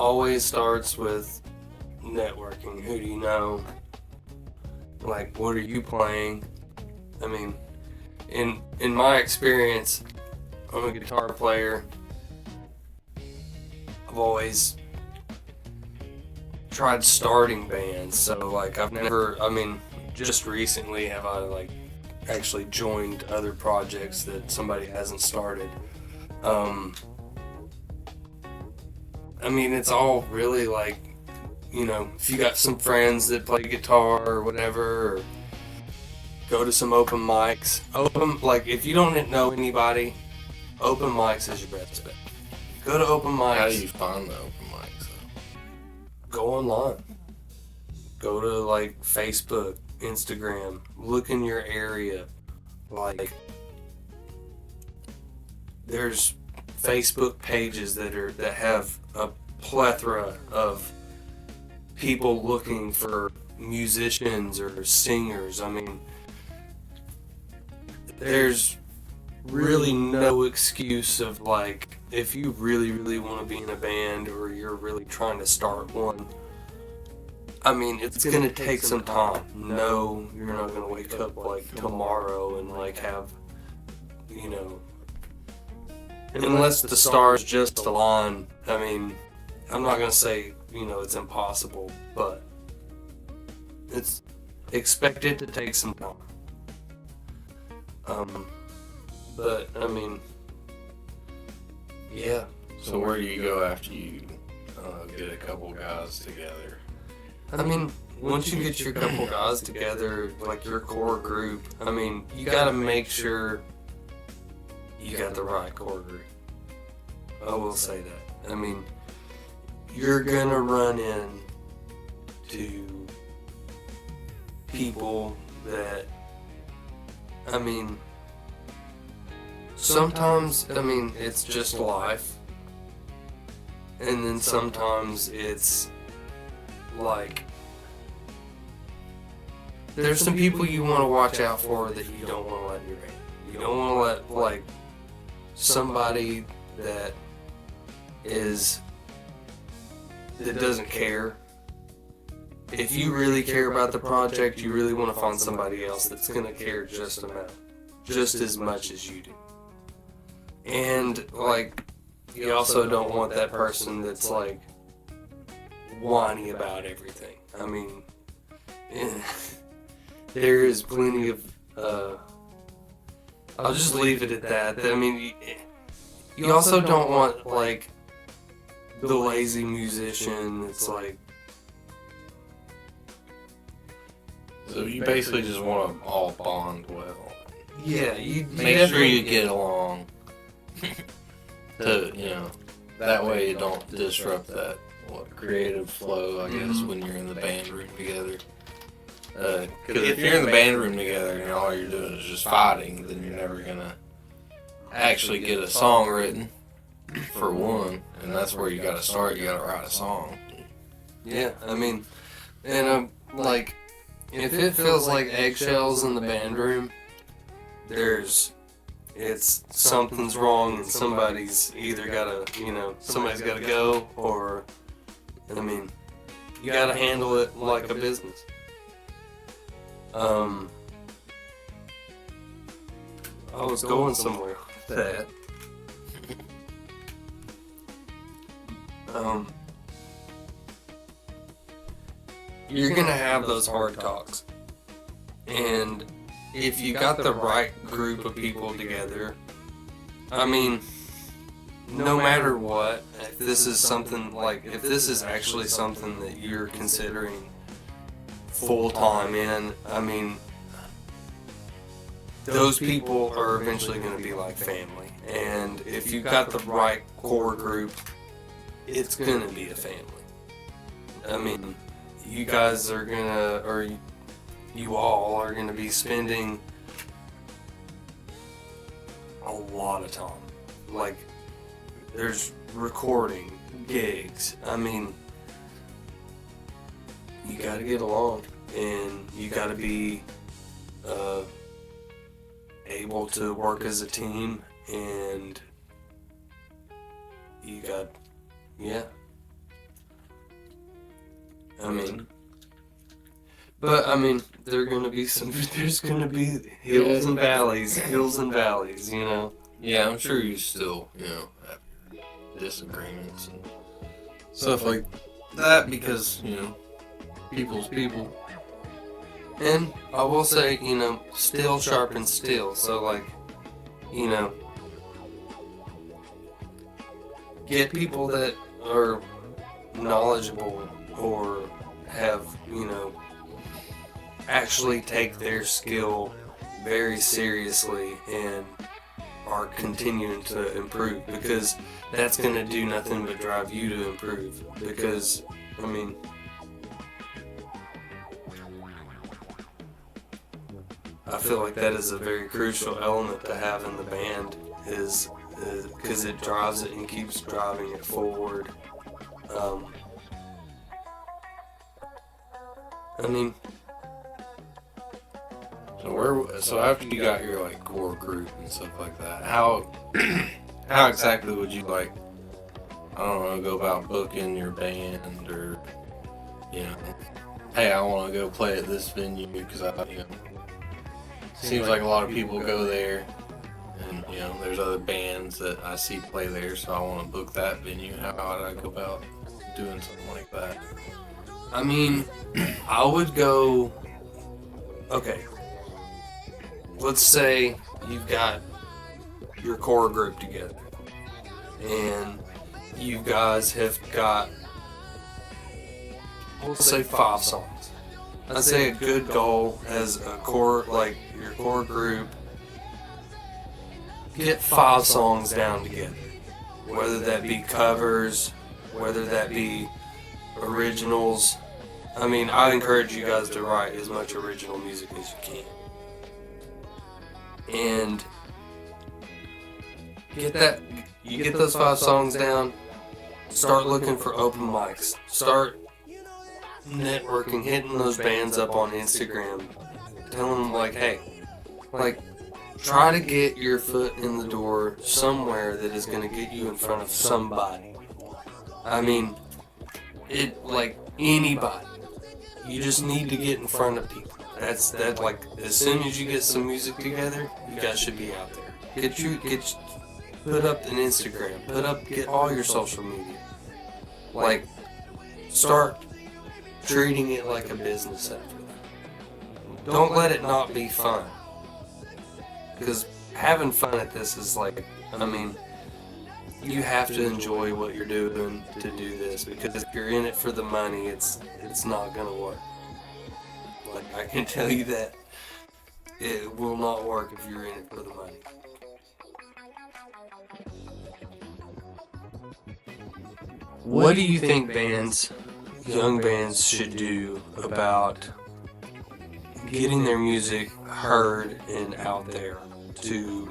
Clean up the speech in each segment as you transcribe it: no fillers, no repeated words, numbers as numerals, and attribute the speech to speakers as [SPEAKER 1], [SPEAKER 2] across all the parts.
[SPEAKER 1] always starts with networking. Who do you know? Like, what are you playing? I mean, in my experience, I'm a guitar player. I've always tried starting bands, so like just recently have I like actually joined other projects that somebody hasn't started. It's all really like, if you got some friends that play guitar or whatever, or go to some open mics. If you don't know anybody, open mics is your best bet. Go to open mics.
[SPEAKER 2] How do you find the open mics though?
[SPEAKER 1] Go online. Go to like Facebook, Instagram. Look in your area. Like, there's Facebook pages that have a plethora of people looking for musicians or singers. There's really no excuse of like, if you really, really want to be in a band or you're really trying to start one, it's going to take some time. No, you're not going to wake up like tomorrow and like have, unless the stars just align. I'm not going to say, it's impossible, but it's expected to take some time. Yeah.
[SPEAKER 2] So where do you go after you get a couple guys together?
[SPEAKER 1] Once you get your couple guys together, like your core group, you gotta make sure you got the right core group. I will say that. You're gonna run into people that, sometimes, it's just life. And then sometimes it's like, there's some people you want to watch out for that you don't want to let in your band. You don't want to let, like, somebody that doesn't care. If you really care about the project, you really want to find somebody else that's going to care just as much as you do. And, like, you also don't want that person that's, like, whiny about everything. There is plenty of, I'll just leave it at that. You also don't want, like, the lazy musician that's, like...
[SPEAKER 2] So you basically just want to all bond well.
[SPEAKER 1] Yeah, you
[SPEAKER 2] make sure you get along. That way you don't disrupt that creative flow, I guess, when you're in the band room together. Because if you're in the band room together and all you're doing is just fighting, then you're never gonna actually get a song written, for one, and that's where you gotta start. You gotta write a song.
[SPEAKER 1] Yeah, like, if it feels like eggshells in the band room, something's wrong and somebody's either somebody's gotta go, or, you gotta handle it like a business. I was going somewhere with that. You're gonna have those hard talks, and if you got the right group of people together, no matter what, if this is actually something that you're considering full-time in, those people are eventually going to be like family. And if you got the right core group, it's going to be a family. You guys are going to, or you all are going to be spending a lot of time. Like, there's recording, gigs. You gotta get along, and you gotta be able to work as a team, and I mean, but I mean, there's gonna be hills and valleys, you know.
[SPEAKER 2] Yeah, I'm sure you still, have your disagreements and stuff like that because, people's people.
[SPEAKER 1] And I will say, steel sharpens steel. So, like, get people that are knowledgeable or have, actually take their skill very seriously and are continuing to improve, because that's going to do nothing but drive you to improve. Because, I mean, I feel like that is a very crucial element to have in the band, is because it drives it and keeps driving it forward. I mean,
[SPEAKER 2] so after you got your like core group and stuff like that, how exactly would you I don't know, go about booking your band, or hey, I want to go play at this venue because seems like a lot of people go there, and there's other bands that I see play there, so I want to book that venue. How would I go about doing something like that?
[SPEAKER 1] I mean, I would go, okay, let's say you've got your core group together, and you guys have got, we'll say 5 songs. I'd say a good goal as a core, like your core group, get 5 songs down together. Whether that be covers, whether that be originals. I mean, I encourage you guys to write as much original music as you can. And you get those 5 songs down, start looking for open mics. Start networking, hitting those bands up on Instagram, telling them hey, try to get your foot in the door somewhere that is going to get you in front of somebody. I mean, anybody. You just need to get in front of people. As soon as you get some music together, you guys should be out there. Put up an Instagram, get all your social media. Start treating it like a business after that. Don't let it not be fun. Because having fun at this is you have to enjoy what you're doing to do this, because if you're in it for the money, it's not gonna work. I can tell you that it will not work if you're in it for the money. What do you think young bands should do about getting their music heard and out there to,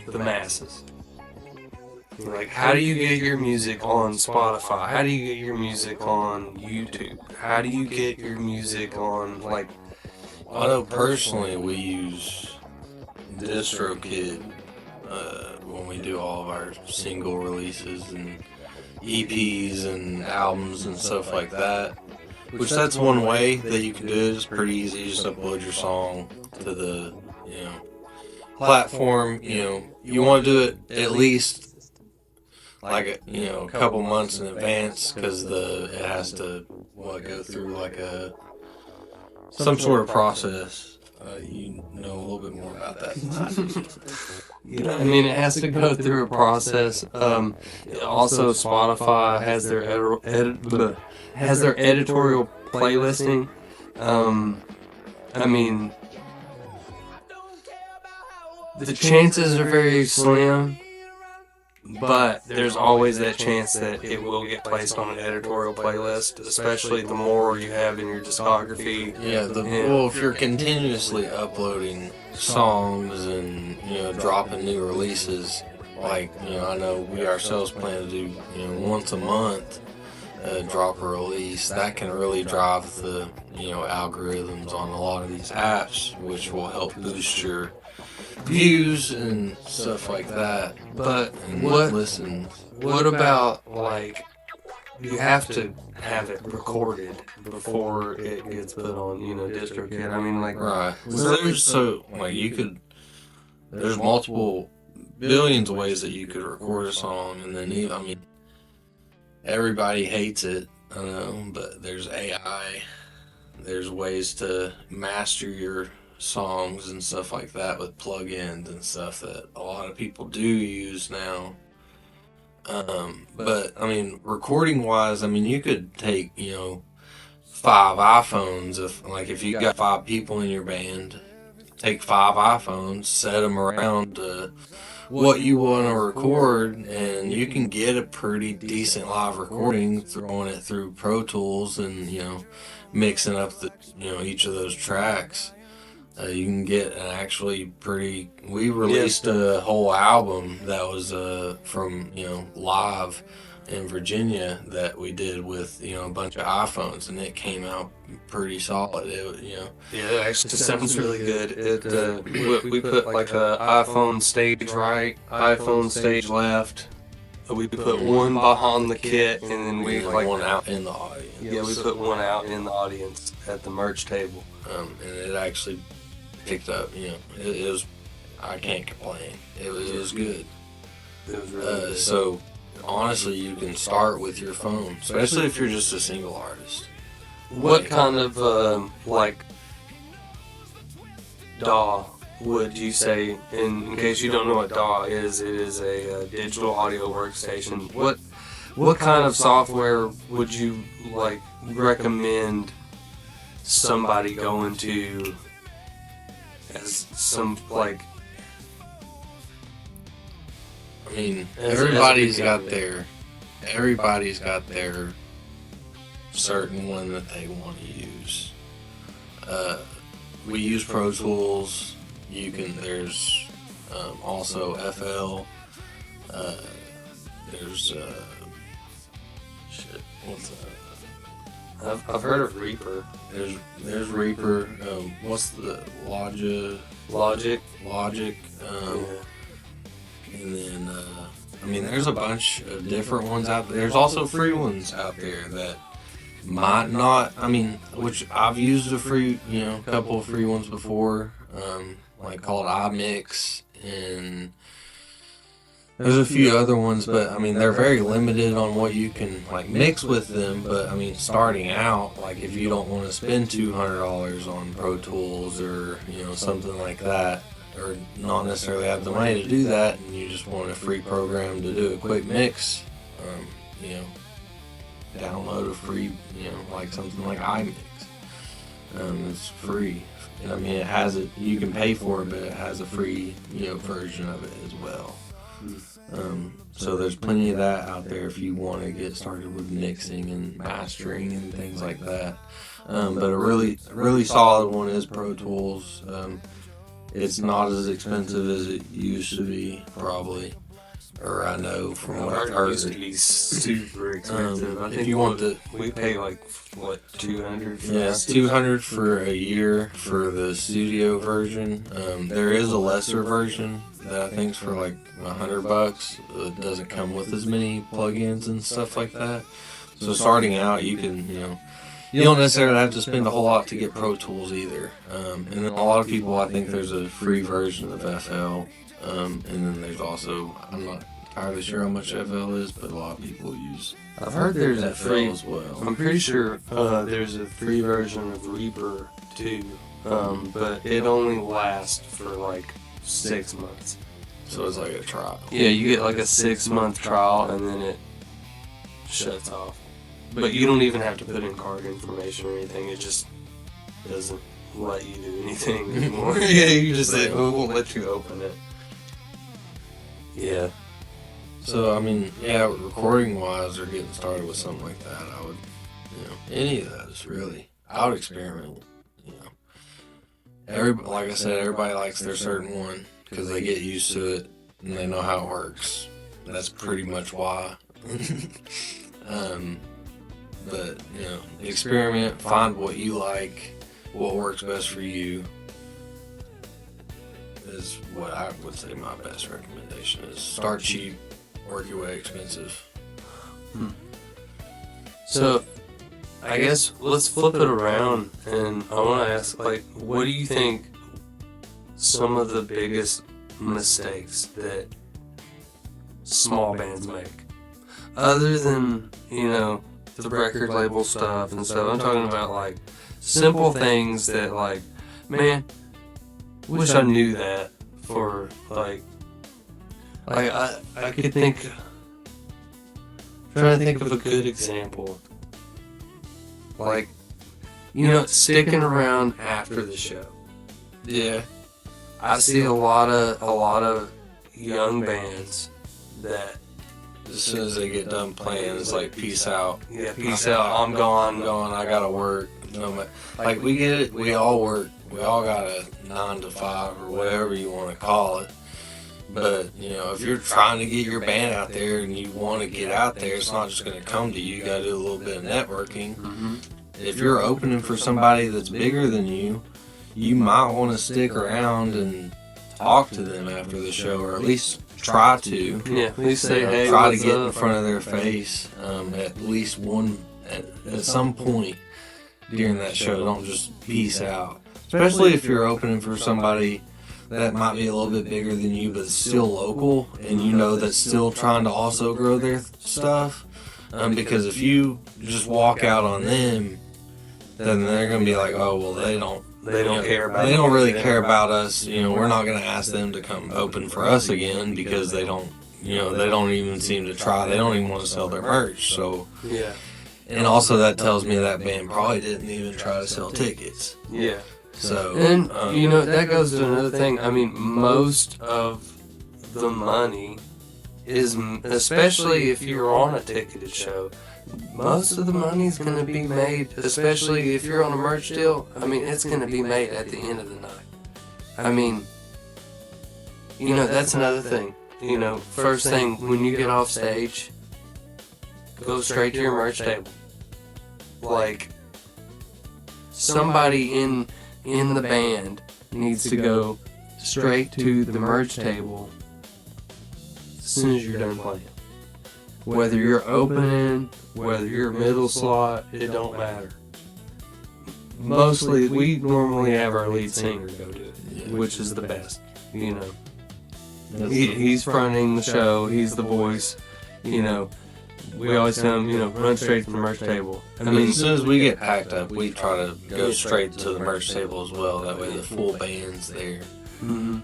[SPEAKER 1] the masses? How do you get your music on Spotify? How do you get your music on YouTube? How do you get your music on,
[SPEAKER 2] I know personally we use DistroKid when we do all of our single releases and EPs and albums and stuff like that. Which that's one way that you can do it. It's pretty easy. You just upload your song to the platform. You want to do it at least a couple months in advance, because it has to go through some sort of process. You know a little bit more about that than I do.
[SPEAKER 1] I mean, it has to go through a process. Also, Spotify has their editorial playlisting. I mean, the chances are very slim, but there's always that chance that it will get placed on an editorial playlist, especially the more you have in your discography.
[SPEAKER 2] Well, if you're continuously uploading songs and dropping new releases, I know we ourselves plan to do once a month drop a release, that can really drive the algorithms on a lot of these apps, which will help boost your views and stuff like that.
[SPEAKER 1] But
[SPEAKER 2] what listens?
[SPEAKER 1] What about you have to have it recorded before it gets put on, DistroKid. I mean, like,
[SPEAKER 2] right. There's multiple billions of ways that you could record a song, and then everybody hates it, I know, but there's AI. There's ways to master your songs and stuff like that with plugins and stuff that a lot of people do use now. But recording wise, you could take 5 iPhones if you got 5 people in your band, take 5 iPhones, set them around what you want to record, and you can get a pretty decent live recording throwing it through Pro Tools and mixing up each of those tracks. You can get an actually pretty. We released a whole album that was from live in Virginia that we did with a bunch of iPhones, and it came out pretty solid.
[SPEAKER 1] Yeah, it actually sounds really good. We put like a iPhone stage right, iPhone stage left. We put one behind the kit, and then we
[SPEAKER 2] like one out in the audience.
[SPEAKER 1] Yeah, we put one out in the audience at the merch table.
[SPEAKER 2] And it actually picked up. It was. I can't complain. It was good.
[SPEAKER 1] It was really good.
[SPEAKER 2] So honestly, you can start with your phone, especially if you're just a single artist.
[SPEAKER 1] What kind of DAW would you say? In case you don't know what DAW is, it is a digital audio workstation. What kind of software would you recommend somebody going to as some
[SPEAKER 2] everybody's got their certain one that they want to use. We use Pro Tools. There's also FL. There's what's that?
[SPEAKER 1] I've heard of Reaper.
[SPEAKER 2] There's Reaper. What's the Logic?
[SPEAKER 1] Yeah.
[SPEAKER 2] And then, there's a bunch of different ones out there. There's also free ones out there that might not, which I've used a couple of free ones before, called iMix, and there's a few other ones, but they're very limited on what you can mix with them. But starting out, if you don't want to spend $200 on Pro Tools or something like that, or not necessarily have the money to do that, and you just want a free program to do a quick mix, download a free, something like iMix. It's free. It has it. You can pay for it, but it has a free, version of it as well. So there's plenty of that out there if you want to get started with mixing and mastering and things like that. But a really solid one is Pro Tools. It's not as expensive as it used to be, probably. Or I know from what I've heard.
[SPEAKER 1] It used to be super expensive. I think
[SPEAKER 2] if you want
[SPEAKER 1] we pay $200 for
[SPEAKER 2] Yeah, it's $200 for a year for the studio version. There is a lesser version that I think's for $100. It doesn't come with as many plugins and stuff like that. So starting out, you can, you don't necessarily have to spend a whole lot to get Pro Tools either. And then a lot of people, I think there's a free version of FL. And then there's also, I'm not entirely sure how much FL is, but a lot of people use.
[SPEAKER 1] I've heard there's a free
[SPEAKER 2] as well.
[SPEAKER 1] I'm pretty sure there's a free version of Reaper too, but it only lasts for 6 months.
[SPEAKER 2] So it's like a trial.
[SPEAKER 1] Yeah, you get a 6-month trial and then it shuts off. But you don't even have to put in card information or anything. It just doesn't let you do anything anymore.
[SPEAKER 2] Yeah, you just
[SPEAKER 1] say, we won't let you open it. Yeah.
[SPEAKER 2] So, recording wise or getting started with something like that, I would, any of those really. I would experiment, like I said, everybody likes their certain one because they get used to it and they know how it works. That's pretty much why. But, experiment, find what you like, what works best for you, is what I would say my best recommendation is. Start cheap, work your way expensive.
[SPEAKER 1] So, I guess let's flip it around, and I want to ask, like, what do you think some of the biggest mistakes that small bands make? Other than, the record label stuff and stuff, I'm talking about, like, simple things that, like, man, wish I knew that for, like I could think, trying to think of a good example. Like, sticking around after the show.
[SPEAKER 2] Yeah.
[SPEAKER 1] I see a lot of young bands that
[SPEAKER 2] as soon as they get done playing, it's like, peace out.
[SPEAKER 1] Yeah, peace out. I'm gone.
[SPEAKER 2] I gotta work. Like, we get it. We all work. We all got a 9 to 5 or whatever you want to call it. But, if you're trying to get your band out there and you want to get out there, it's not just going to come to you. You got to do a little bit of networking.
[SPEAKER 1] Mm-hmm.
[SPEAKER 2] If you're opening for somebody that's bigger than you, you might want to stick around and talk to them after the show, or at least try to.
[SPEAKER 1] Yeah, at least say, hey,
[SPEAKER 2] try to
[SPEAKER 1] what's
[SPEAKER 2] get
[SPEAKER 1] up?
[SPEAKER 2] in front of their face at least at some point during that show. Don't just peace out. Especially if you're opening for somebody that might be a little bit bigger than you, but still local, and that's still trying to also grow their stuff. Because if you just walk out on them, then they're gonna be like, oh well, they don't
[SPEAKER 1] care about.
[SPEAKER 2] They don't really care about us. We're not gonna ask them to come open for us again because they don't. They don't even seem to try. They don't even want to sell their merch. So
[SPEAKER 1] Yeah.
[SPEAKER 2] And also that tells me that band probably didn't even try to sell tickets.
[SPEAKER 1] Yeah.
[SPEAKER 2] So
[SPEAKER 1] And that goes to another thing. I mean, most of the money is, especially if you're on a ticketed show, most of the money is going to be made, especially if you're on a merch deal. I mean, it's going to be made at the end of the night. I mean, that's another thing. First thing, when you get off stage, go straight to your merch table. Like, somebody in the band needs to go straight to the merch table as soon as you're done playing. Whether you're opening, whether you're middle slot, it don't matter. Mostly, we normally have our lead singer go do it, which is the best. He's fronting the show, he's the voice, We always tell him, run straight to the merch table.
[SPEAKER 2] I mean, as soon as we get packed up, we try to go straight to the merch table as well. That way the full band's there.
[SPEAKER 1] Mm-hmm.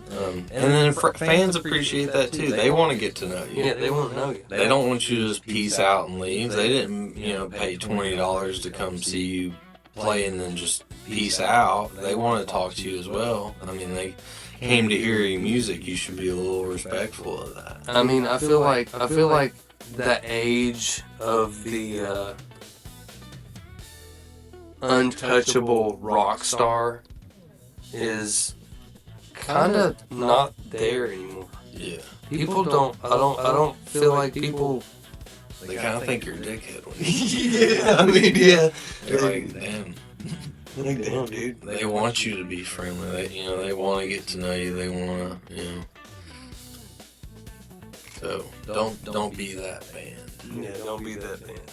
[SPEAKER 2] And then fans appreciate that too. They want to get to know you.
[SPEAKER 1] Yeah, they want to know you.
[SPEAKER 2] They don't want you to just peace out and leave. They didn't, pay $20 to come see you play and then just peace out. They want to talk to you as well. I mean, they came to hear your music. You should be a little respectful of that.
[SPEAKER 1] I mean, I feel like the age of the untouchable rock star is kind of not there anymore.
[SPEAKER 2] Yeah.
[SPEAKER 1] People don't. I don't feel like people.
[SPEAKER 2] They kind of think you're a dickhead.
[SPEAKER 1] Yeah, I mean, yeah.
[SPEAKER 2] They're like, damn.
[SPEAKER 1] Like, damn, dude.
[SPEAKER 2] They want you to be friendly. They want to get to know you. They want to, So don't be that band.
[SPEAKER 1] Yeah, don't be that band.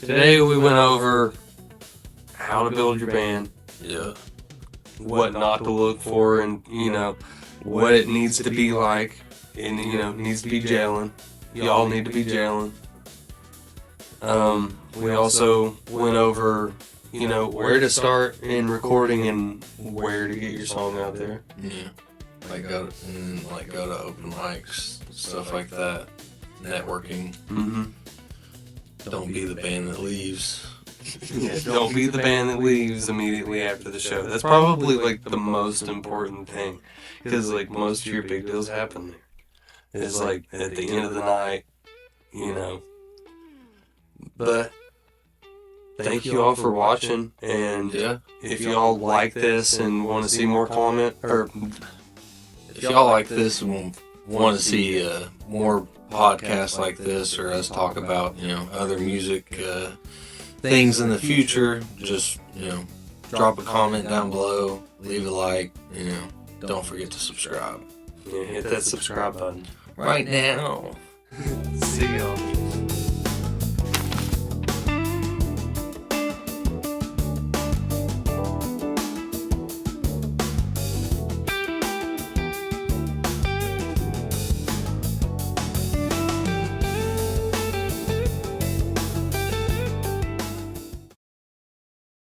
[SPEAKER 1] Today we went over how to build your band,
[SPEAKER 2] Yeah.
[SPEAKER 1] what not to look for, and what it needs to be like, and it needs to be gelling. Y'all need to be gelling. We also went over where to start in recording and where to get your song out there.
[SPEAKER 2] Yeah. Go to open mics, stuff like that. Networking.
[SPEAKER 1] Mm-hmm.
[SPEAKER 2] Don't be the band that leaves.
[SPEAKER 1] Yeah, don't be the band that leaves immediately after the show. That's probably like the most important thing, because like most of your big deals happen there. It's like at the end of the night, But thank you all for watching, and if y'all like this and want to see more
[SPEAKER 2] if y'all like this and want to see more podcasts like this, or us talk about other music things in the future, just drop a comment down below, leave a like, don't forget to subscribe.
[SPEAKER 1] hit that subscribe button
[SPEAKER 2] right now.
[SPEAKER 1] See y'all.